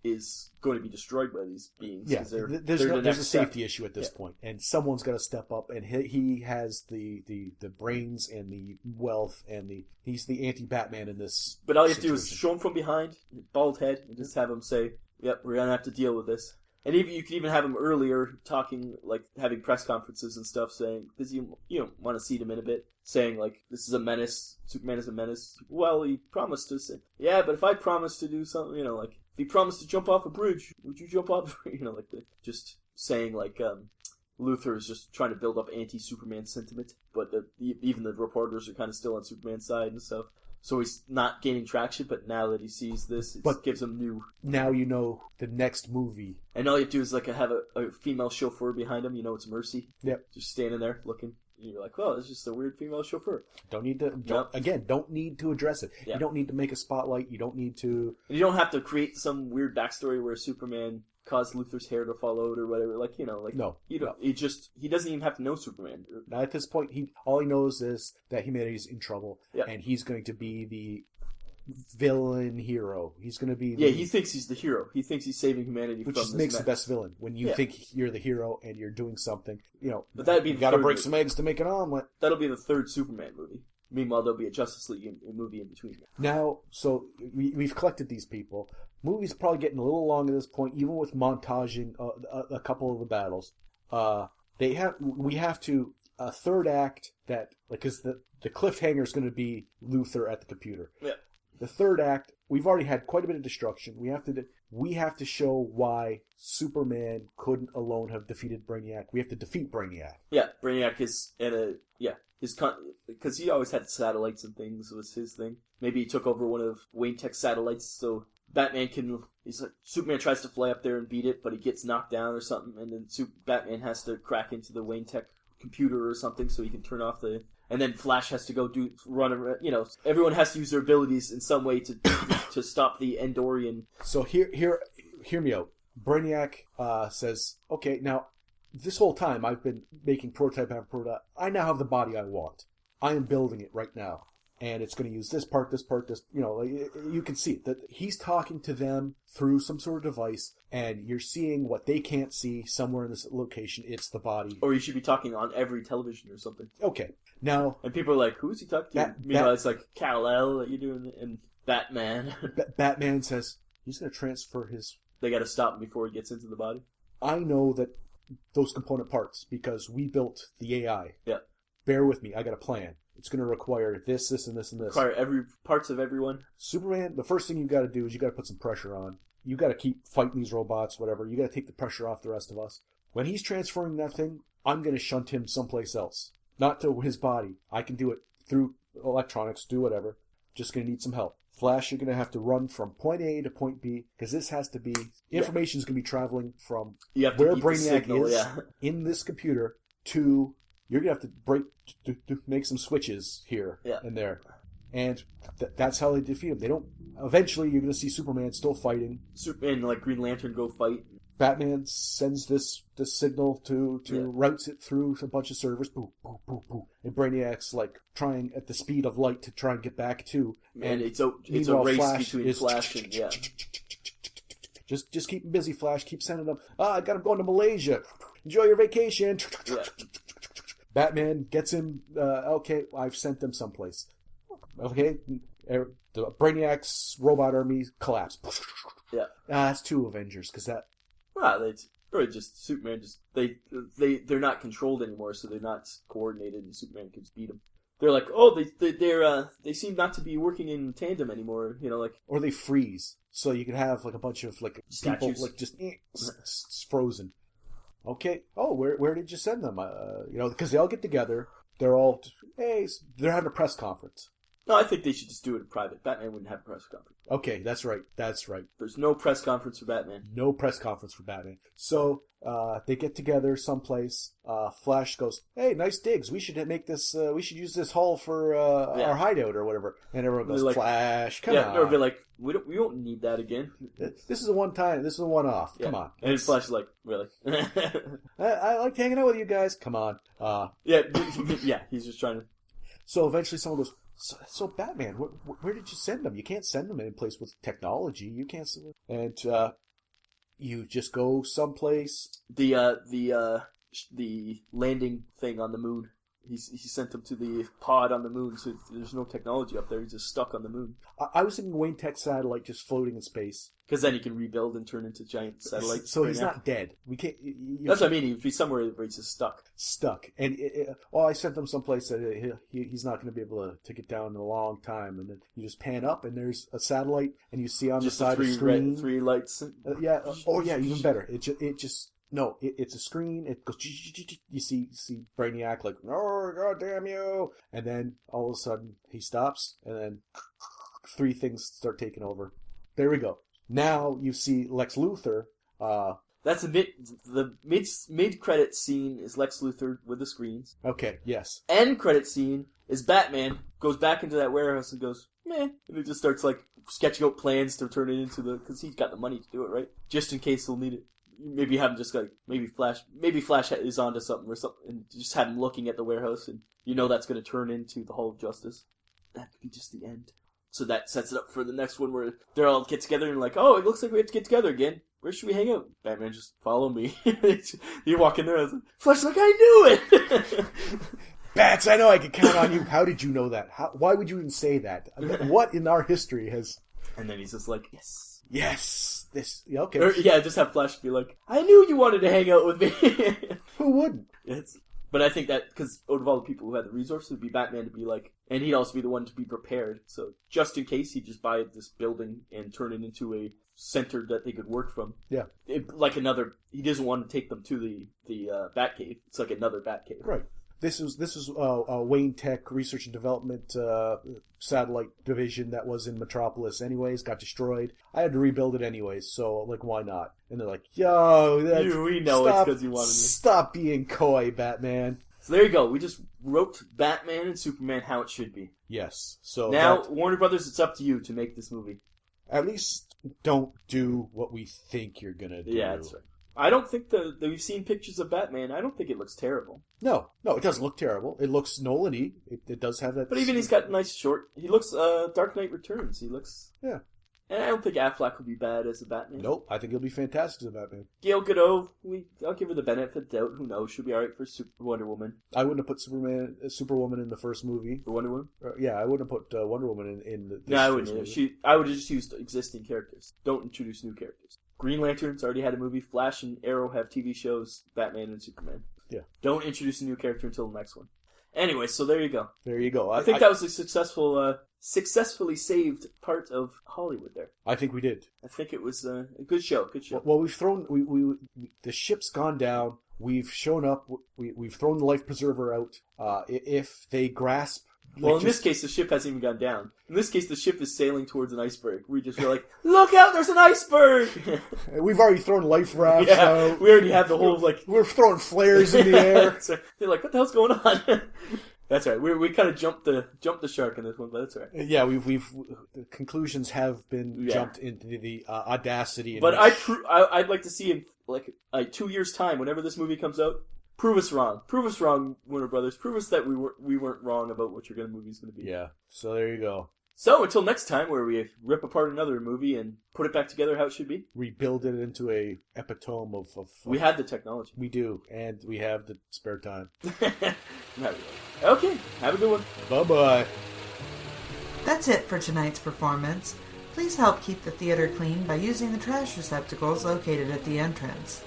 is going to be destroyed by these beings. Yeah, there's a safety issue at this point, and someone's got to step up. And he has the brains and the wealth, and he's the anti-Batman in this. But all you have to do is show him from behind, bald head, and just have him say, "Yep, we're gonna have to deal with this." And you can even have him earlier talking, like having press conferences and stuff, saying, because you want to seed him in a bit, saying like, "This is a menace. Superman is a menace." Well, he promised to say, "Yeah, but if I promise to do something, like if he promised to jump off a bridge, would you jump off?" Just saying like Luthor is just trying to build up anti-Superman sentiment, but even the reporters are kind of still on Superman's side and stuff. So he's not gaining traction, but now that he sees this, it gives him new... Now you know the next movie. And all you have to do is like have a female chauffeur behind him. It's Mercy. Yep. Just standing there looking. And you're like, well, it's just a weird female chauffeur. Don't need to address it. Yep. You don't need to make a spotlight. You don't need to... And you don't have to create some weird backstory where Superman caused Luthor's hair to fall out or whatever. No. He doesn't even have to know Superman. At this point, all he knows is that humanity's in trouble, and he's going to be the villain hero. He's going to be he thinks he's the hero. He thinks he's saving humanity from this which makes the best villain. When you think you're the hero and you're doing something, But that'd be you got to break some eggs to make an omelet. That'll be the third Superman movie. Meanwhile, there'll be a Justice League movie in between. Now, so we've collected these people. Movie's probably getting a little long at this point, even with montaging a couple of the battles. We have to a third act that, because the cliffhanger is going to be Luthor at the computer. Yeah. The third act, we've already had quite a bit of destruction. We have to show why Superman couldn't alone have defeated Brainiac. We have to defeat Brainiac. Yeah, Brainiac is because he always had satellites and things was his thing. Maybe he took over one of Wayne Tech's satellites, so Batman Superman tries to fly up there and beat it, but he gets knocked down or something, and then Batman has to crack into the Wayne Tech computer or something so he can turn off and then Flash has to go run. Everyone has to use their abilities in some way to stop the Endorian. So hear me out. Brainiac says, "Okay, now this whole time I've been making prototype after prototype. I now have the body I want. I am building it right now, and it's going to use this part. You can see it, that he's talking to them through some sort of device, and you're seeing what they can't see somewhere in this location. It's the body. Or he should be talking on every television or something. Okay, now... And people are like, who's he talking to? Meanwhile, it's like, Kal-El, that you're doing, and Batman. Batman says he's going to transfer his... They got to stop him before he gets into the body. I know that those component parts, because we built the AI. Yeah. Bear with me, I got a plan. It's going to require this, and this, and this. Require parts of everyone. Superman, the first thing you got to do is you got to put some pressure on. You got to keep fighting these robots, whatever. You got to take the pressure off the rest of us. When he's transferring that thing, I'm going to shunt him someplace else. Not to his body. I can do it through electronics, do whatever. Just going to need some help. Flash, you're going to have to run from point A to point B, because this has to be... Information's going to be traveling from where Brainiac is in this computer to... You're going to have to make some switches here and there. And that's how they defeat him. They don't... Eventually, you're going to see Superman still fighting. Superman, like Green Lantern, go fight. Batman sends this signal to routes it through a bunch of servers. Boop, boop, boop, boop. And Brainiac's like trying at the speed of light to try and get back to. And it's a race between Flash and Just keep him busy, Flash. Keep sending them. I got him going to Malaysia. Enjoy your vacation. Batman gets him. Okay, I've sent them someplace. Okay, the Brainiac's robot army collapsed. Yeah, that's two Avengers because that. Well, or just Superman. They're not controlled anymore, so they're not coordinated, and Superman can just beat them. they're like, oh, they seem not to be working in tandem anymore. You know, like Or they freeze, so you can have like a bunch of like people Statues. like just frozen. Okay. Oh, where did you send them? Because they all get together. They're all they're having a press conference. no, I think they should just do it in private. Batman wouldn't have a press conference. Okay, that's right. There's no press conference for Batman. No press conference for Batman. So they get together someplace. Flash goes, "Hey, nice digs. We should make this. We should use this hall for our hideout or whatever." And everyone goes, Like, "Flash, come on." Or be like, we don't need that again. This is a one time. This is a one off. Yeah. Come on. And Flash is like, really? I like hanging out with you guys. Come on. yeah. He's just trying to. So eventually someone goes, so Batman, where did you send them? You can't send them any place with technology. You can't send them. And you just go someplace. The landing thing on the moon. He sent him to the pod on the moon, so there's no technology up there. He's just stuck on the moon. I was thinking Wayne Tech satellite just floating in space. Because then he can rebuild and turn into giant satellites. So he's not dead. We can't. That's what I mean. He'd be somewhere where he's just stuck. Stuck. And I sent him someplace that he's not going to be able to get down in a long time. And then you just pan up, and there's a satellite, and you see on Just the side of the screen. three lights. Yeah. Oh, yeah. Even better. It's a screen. It goes. You see Brainiac like, "Oh, God damn you!" And then all of a sudden he stops, and then three things start taking over. There we go. Now you see Lex Luthor. That's the mid credit scene is Lex Luthor with the screens. Okay. Yes. End credit scene is Batman goes back into that warehouse and goes, meh, and it just starts like sketching out plans to turn it into because he's got the money to do it, right? Just in case he'll need it. Maybe have him just like maybe Flash is onto something or something, and just have him looking at the warehouse, and that's going to turn into the Hall of Justice. That could be just the end. So that sets it up for the next one where they all get together and like, oh, it looks like we have to get together again. Where should we hang out? Batman, just follow me. You walk in there, and Flash like, I knew it. Bats, I know I can count on you. How did you know that? Why would you even say that? What in our history has? And then he's just like, yes. This okay. Or, just have Flash be like, I knew you wanted to hang out with me. Who wouldn't? But I think that, because out of all the people who had the resources, it would be Batman to be like, and he'd also be the one to be prepared. So just in case, he'd just buy this building and turn it into a center that they could work from. Yeah. He doesn't want to take them to the Batcave. It's like another Batcave. Right. This was Wayne Tech Research and Development satellite division that was in Metropolis anyways, got destroyed. I had to rebuild it anyways, so like why not? And they're like, yo, we know it's because you wanted me. Stop being coy, Batman. So there you go. We just wrote Batman and Superman how it should be. Yes. So now, Warner Brothers, it's up to you to make this movie. At least don't do what we think you're gonna do. Yeah, that's right. I don't think we've seen pictures of Batman. I don't think it looks terrible. No, it doesn't look terrible. It looks Nolan-y. It does have that. But even he's got nice short. He looks Dark Knight Returns. He looks. Yeah. And I don't think Affleck would be bad as a Batman. Nope, I think he'll be fantastic as a Batman. Gal Gadot, I'll give her the benefit of the doubt. Who knows? She'll be alright for Wonder Woman. I wouldn't have put Superwoman in the first movie. For Wonder Woman? Yeah, I wouldn't have put Wonder Woman in this. No, I wouldn't. I would have just used existing characters. Don't introduce new characters. Green Lantern's already had a movie. Flash and Arrow have TV shows. Batman and Superman. Yeah. Don't introduce a new character until the next one. Anyway, so there you go. There you go. I think that was a successfully saved part of Hollywood there. I think we did. I think it was a good show. Good show. Well, the ship's gone down. We've shown up. We've thrown the life preserver out. If they grasp. Well, in this case, the ship hasn't even gone down. In this case, the ship is sailing towards an iceberg. We just feel like, look out, there's an iceberg! We've already thrown life rafts out. We already have the whole, We're throwing flares in the air. They're like, what the hell's going on? That's right. We kind of jumped the shark in this one, but that's right. Yeah, the conclusions have been jumped into the audacity. But I'd like to see in, 2 years' time, whenever this movie comes out, prove us wrong. Prove us wrong, Warner Brothers. Prove us that we weren't wrong about what your movie's going to be. Yeah. So there you go. So until next time, where we rip apart another movie and put it back together how it should be. Rebuild it into a epitome of we have the technology. We do, and we have the spare time. Not really. Okay. Have a good one. Bye-bye. That's it for tonight's performance. Please help keep the theater clean by using the trash receptacles located at the entrance.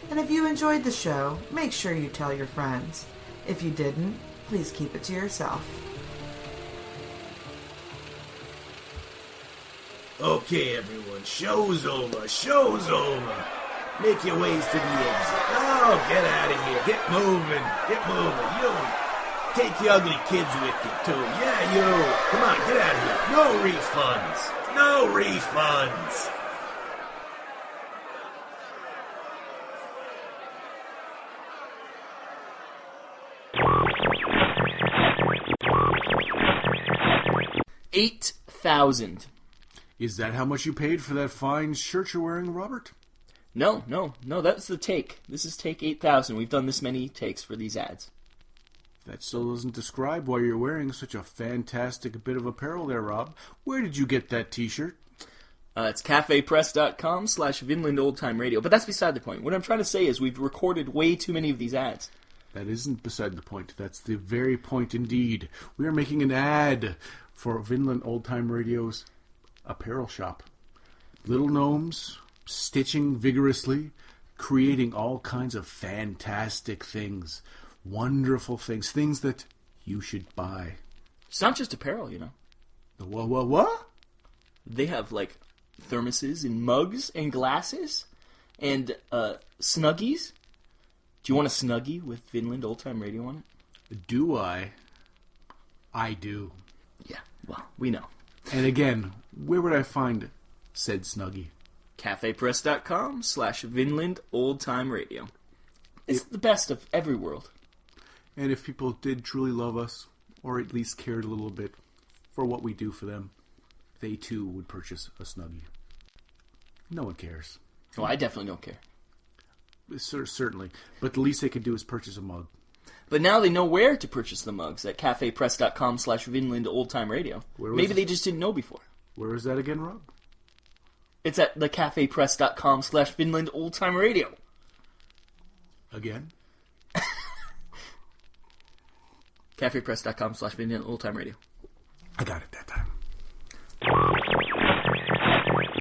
And if you enjoyed the show, make sure you tell your friends. If you didn't, please keep it to yourself. Okay, everyone, show's over, show's over. Make your ways to the exit. Oh, get out of here. Get moving. Get moving. You. Take your ugly kids with you, too. Yeah, you. Come on, get out of here. No refunds. No refunds. $8,000. Is that how much you paid for that fine shirt you're wearing, Robert? No, that's the take. This is take 8,000. We've done this many takes for these ads. That still doesn't describe why you're wearing such a fantastic bit of apparel there, Rob. Where did you get that t-shirt? It's cafepress.com/Vinland Old Time Radio. But that's beside the point. What I'm trying to say is we've recorded way too many of these ads. That isn't beside the point. That's the very point indeed. We are making an ad for Vinland Old Time Radio's apparel shop. Little gnomes, stitching vigorously, creating all kinds of fantastic things. Wonderful things. Things that you should buy. It's not just apparel, you know. What? They have, like, thermoses and mugs and glasses and Snuggies. Do you want a Snuggie with Vinland Old Time Radio on it? Do I? I do. Yeah, well, we know. And again, where would I find said Snuggie? cafepress.com/Vinland Old Time Radio. It's the best of every world. And if people did truly love us, or at least cared a little bit for what we do for them, they too would purchase a Snuggie. No one cares. Oh, I definitely don't care. Certainly. But the least they could do is purchase a mug. But now they know where to purchase the mugs at cafepress.com/Vinland Old Time Radio. Maybe they just didn't know before. Where is that again, Rob? It's at the cafepress.com/Vinland Old Time Radio. Again? cafepress.com/Vinland Old Time Radio. I got it that time.